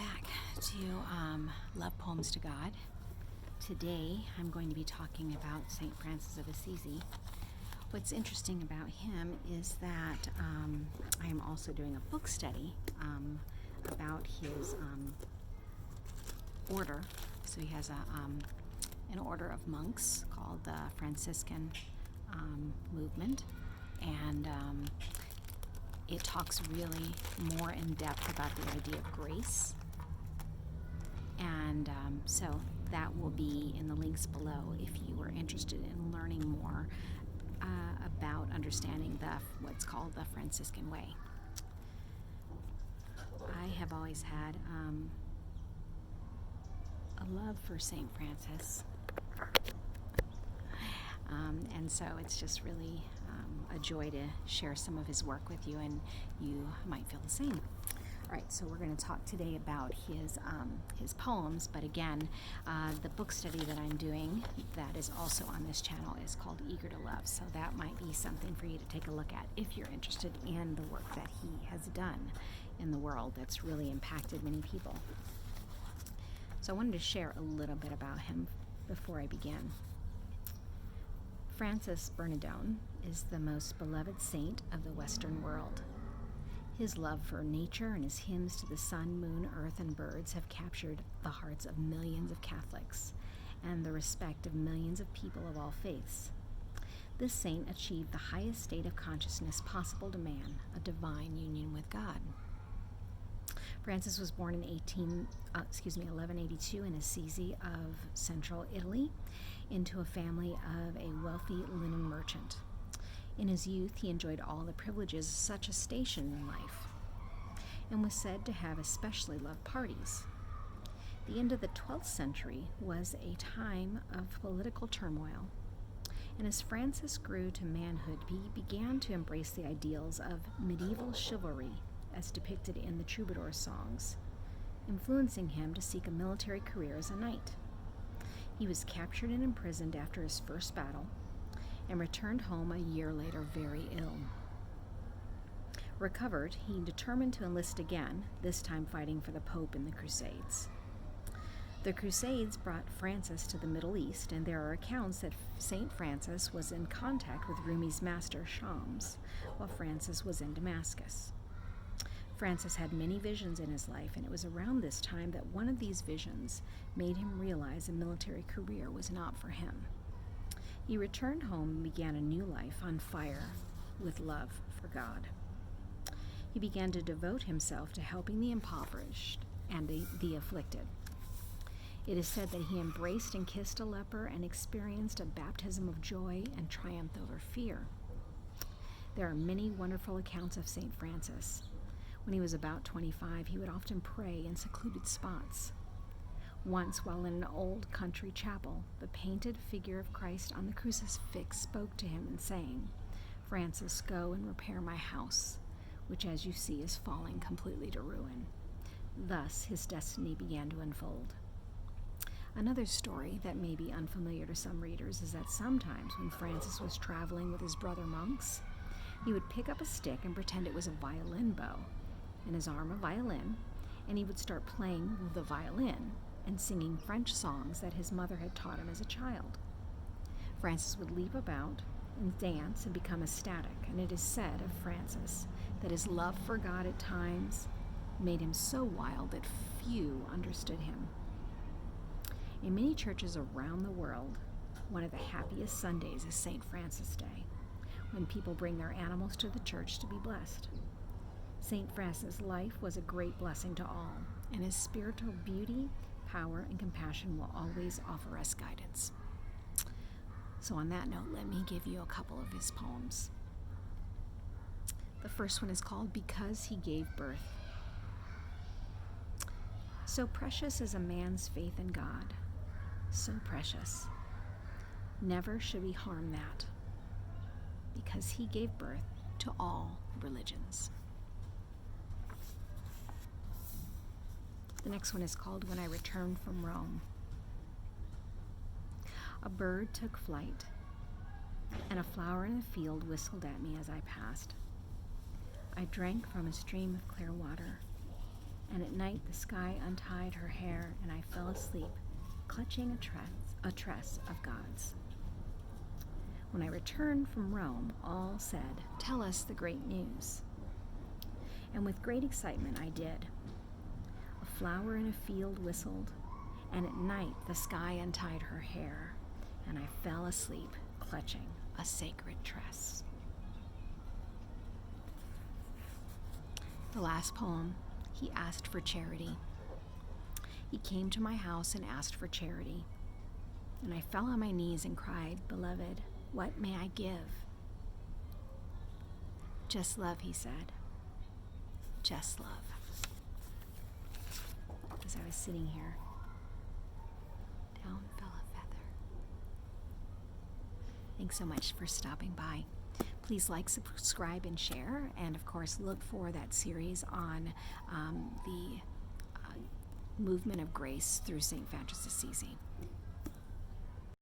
back to Love Poems to God. Today I'm going to be talking about St. Francis of Assisi. What's interesting about him is that I am also doing a book study about his order. So he has an order of monks called the Franciscan movement, and it talks really more in depth about the idea of grace. And so that will be in the links below if you are interested in learning more about understanding what's called the Franciscan way. I have always had a love for St. Francis. And so it's just really a joy to share some of his work with you, and you might feel the same. All right, so we're going to talk today about his poems, but again, the book study that I'm doing that is also on this channel is called Eager to Love, so that might be something for you to take a look at if you're interested in the work that he has done in the world that's really impacted many people. So I wanted to share a little bit about him before I begin. Francis Bernardone is the most beloved saint of the Western world. His love for nature and his hymns to the sun, moon, earth, and birds have captured the hearts of millions of Catholics and the respect of millions of people of all faiths. This saint achieved the highest state of consciousness possible to man, a divine union with God. Francis was born in 1182 in Assisi of central Italy into a family of a wealthy linen merchant. In his youth, he enjoyed all the privileges of such a station in life and was said to have especially loved parties. The end of the 12th century was a time of political turmoil, and as Francis grew to manhood, he began to embrace the ideals of medieval chivalry as depicted in the troubadour songs, influencing him to seek a military career as a knight. He was captured and imprisoned after his first battle and returned home a year later very ill. Recovered, he determined to enlist again, this time fighting for the Pope in the Crusades. The Crusades brought Francis to the Middle East, and there are accounts that St. Francis was in contact with Rumi's master Shams while Francis was in Damascus. Francis had many visions in his life, and it was around this time that one of these visions made him realize a military career was not for him. He returned home and began a new life on fire with love for God. He began to devote himself to helping the impoverished and the afflicted. It is said that he embraced and kissed a leper and experienced a baptism of joy and triumphed over fear. There are many wonderful accounts of St. Francis. When he was about 25, he would often pray in secluded spots. Once, while in an old country chapel, the painted figure of Christ on the crucifix spoke to him and saying, "Francis, go and repair my house, which as you see is falling completely to ruin." Thus his destiny began to unfold. Another story that may be unfamiliar to some readers is that sometimes when Francis was traveling with his brother monks, he would pick up a stick and pretend it was a violin bow, in his arm a violin, and he would start playing the violin and singing French songs that his mother had taught him as a child. Francis would leap about and dance and become ecstatic, and it is said of Francis that his love for God at times made him so wild that few understood him. In many churches around the world, one of the happiest Sundays is St. Francis Day, when people bring their animals to the church to be blessed. St. Francis' life was a great blessing to all, and his spiritual beauty, power, and compassion will always offer us guidance. So on that note, let me give you a couple of his poems. The first one is called Because He Gave Birth. So precious is a man's faith in God, so precious. Never should we harm that, because he gave birth to all religions. The next one is called When I Returned from Rome. A bird took flight, and a flower in the field whistled at me as I passed. I drank from a stream of clear water, and at night the sky untied her hair, and I fell asleep, clutching a tress of God's. When I returned from Rome, all said, "Tell us the great news." And with great excitement I did. A flower in a field whistled, and at night the sky untied her hair, and I fell asleep, clutching a sacred tress. The last poem, he asked for charity. He came to my house and asked for charity, and I fell on my knees and cried, "Beloved, what may I give?" "Just love," he said. "Just love." As I was sitting here, down fell a feather. Thanks so much for stopping by. Please like, subscribe, and share. And of course, look for that series on the movement of grace through St. Francis Assisi.